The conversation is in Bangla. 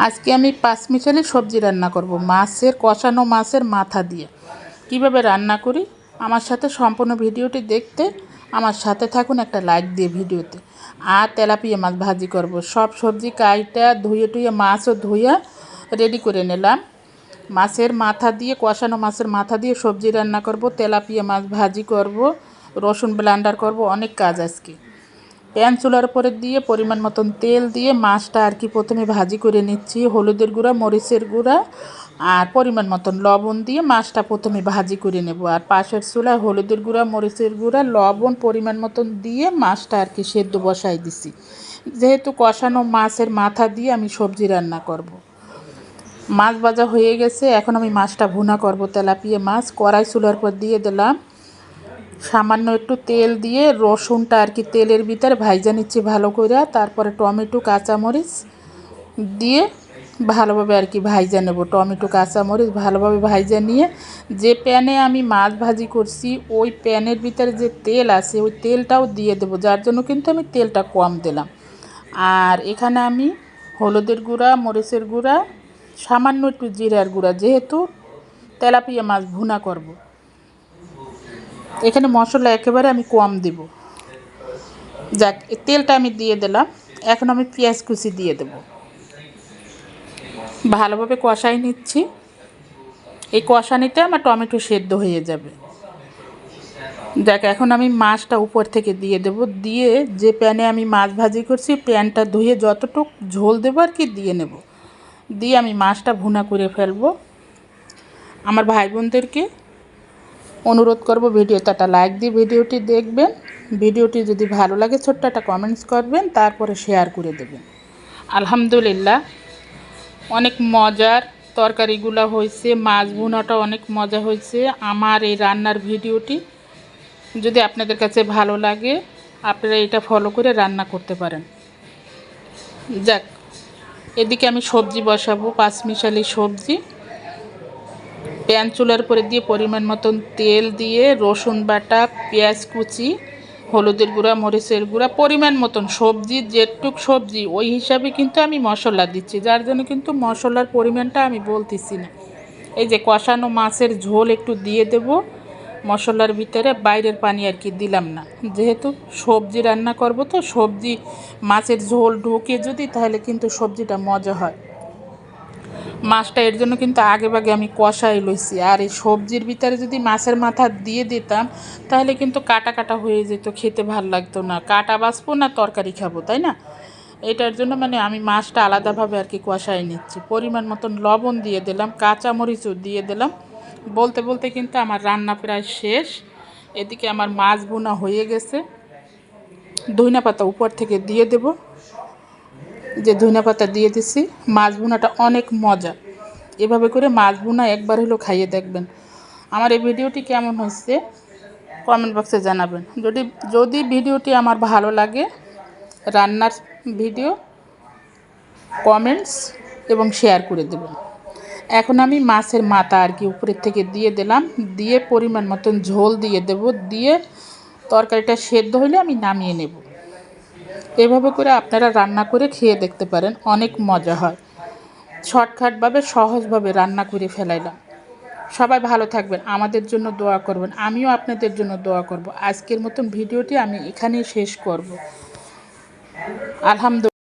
আজকে আমি পাঁচমিশালি সবজি রান্না করব মাছের কষানো মাছের মাথা দিয়ে। কিভাবে রান্না করি আমার সাথে সম্পূর্ণ ভিডিওটি দেখতে আমার সাথে থাকুন, একটা লাইক দিয়ে ভিডিওতে। আর তেলাপিয়া মাছ ভাজি করব। সব সবজি কাইটা ধুয়ে টুয়ে মাছও ধুয়ে রেডি করে নিলাম। মাছের মাথা দিয়ে কষানো মাছের মাথা দিয়ে সবজি রান্না করব, তেলাপিয়া মাছ ভাজি করব, রসুন ব্লেন্ডার করব, অনেক কাজ আজকে। প্যান চুলার উপরে দিয়ে পরিমাণ মতন তেল দিয়ে মাছটা আর কি প্রথমে ভাজি করে নিচ্ছি। হলুদের গুঁড়া, মরিচের গুঁড়া আর পরিমাণ মতন লবণ দিয়ে মাছটা প্রথমে ভাজি করে নেব। আর পাশের চুলায় হলুদের গুঁড়া, মরিচের গুঁড়া, লবণ পরিমাণ মতন দিয়ে মাছটা আর কি সেদ্ধ বসাই দিছি। যেহেতু কষানো মাছের মাথা দিয়ে আমি সবজি রান্না করব। মাছ ভাজা হয়ে গেছে, এখন আমি মাছটা ভুনা করব। তেলাপিয়া মাছ কড়াই চুলার পর দিয়ে দিলাম। সামান্য একটু তেল দিয়ে রসুনটা আর কি তেলের ভিতরে ভাইজা নিচ্ছি ভালো করে। তারপরে টমেটো, কাঁচামরিচ দিয়ে ভালোভাবে আর কি ভাইজা নেব। টমেটো, কাঁচামরিচ ভালোভাবে ভাইজা নিয়ে যে প্যানে আমি মাছ ভাজি করছি ওই প্যানের ভিতরে যে তেল আছে ওই তেলটাও দিয়ে দেবো, যার জন্য কিন্তু আমি তেলটা কম দিলাম। আর এখানে আমি হলুদের গুঁড়া, মরিচের গুঁড়া, সামান্য একটু জিরার গুঁড়া, যেহেতু তেলাপিয়া মাছ ভুনা করব এখানে মশলা একেবারে আমি কম দেব। যাক, তেলটা আমি দিয়ে দিলাম। এখন আমি পেঁয়াজ কুচি দিয়ে দেব। ভালোভাবে কষাই নিচ্ছি। এই কষানিতে আমার টমেটো সেদ্ধ হয়ে যাবে। যাক, এখন আমি মাছটা উপর থেকে দিয়ে দেব। দিয়ে যে প্যানে আমি মাছ ভাজি করছি প্যানটা ধুয়ে যতটুকু ঝোল দেবো আর কি দিয়ে নেব। দিয়ে আমি মাছটা ভুনা করে ফেলবো। আমার ভাই বোনদেরকে অনুরোধ করব ভিডিওতে একটা লাইক দিয়ে ভিডিওটি দেখবেন। ভিডিওটি যদি ভালো লাগে ছোট্ট একটা কমেন্টস করবেন, তারপরে শেয়ার করে দেবেন। আলহামদুলিল্লাহ, অনেক মজার তরকারিগুলো হয়েছে, মাছ ভুনাটা অনেক মজা হয়েছে। আমার এই রান্নার ভিডিওটি যদি আপনাদের কাছে ভালো লাগে আপনারা এটা ফলো করে রান্না করতে পারেন। যাক, এদিকে আমি সবজি বসাবো, পাঁচমিশালি সবজি। প্যান চুলার উপরে দিয়ে পরিমাণ মতন তেল দিয়ে রসুন বাটা, পেঁয়াজ কুচি, হলুদের গুঁড়া, মরিচের গুঁড়া, পরিমাণ মতন সবজি যেটুক সবজি ওই হিসাবে কিন্তু আমি মশলা দিচ্ছি, যার জন্য কিন্তু মশলার পরিমাণটা আমি বলতেছি না। এই যে কষানো মাছের ঝোল একটু দিয়ে দেব মশলার ভিতরে, বাইরের পানি আর কি দিলাম না, যেহেতু সবজি রান্না করব তো সবজি মাছের ঝোল ঢুকে যদি তাহলে কিন্তু সবজিটা মজা হয়। মাছটা এর জন্য কিন্তু আগে ভাগে আমি কষাই লইছি। আর এই সবজির ভিতরে যদি মাছের মাথা দিয়ে দিতাম তাহলে কিন্তু কাটা কাটা হয়ে যেত, খেতে ভালো লাগতো না। কাটা বাছবো না তরকারি খাবো, তাই না? এটার জন্য মানে আমি মাছটা আলাদাভাবে আর কি কষাই নিচ্ছি। পরিমাণ মতন লবণ দিয়ে দিলাম, কাঁচামরিচও দিয়ে দিলাম। বলতে বলতে কিন্তু আমার রান্না প্রায় শেষ। এদিকে আমার মাছ ভুনা হয়ে গেছে। ধনিয়া পাতা উপর থেকে দিয়ে দেব। যে ধনিয়া পাতা দিয়ে দিছি। মাছ ভুনাটা অনেক মজা। এভাবে করে মাছ ভুনা একবার হলেও খাইয়ে দেখবেন। আমার এই ভিডিওটি কেমন হচ্ছে কমেন্ট বক্সে জানাবেন। যদি ভিডিওটি আমার ভালো লাগে, রান্নার ভিডিও কমেন্টস এবং শেয়ার করে দেবেন। এখন আমি মাছের মাথা আর কি উপরের থেকে দিয়ে দিলাম। দিয়ে পরিমাণ মতন ঝোল দিয়ে দেব। দিয়ে তরকারিটা সেদ্ধ হলে আমি নামিয়ে নেব। এভাবে করে আপনারা রান্না করে খেয়ে দেখতে পারেন, অনেক মজা হয়। শর্টকাটভাবে সহজভাবে রান্না করে ফেলাইলাম। সবাই ভালো থাকবেন, আমাদের জন্য দোয়া করবেন, আমিও আপনাদের জন্য দোয়া করব। আজকের মতন ভিডিওটি আমি এখানেই শেষ করব। আলহামদুলিল্লাহ।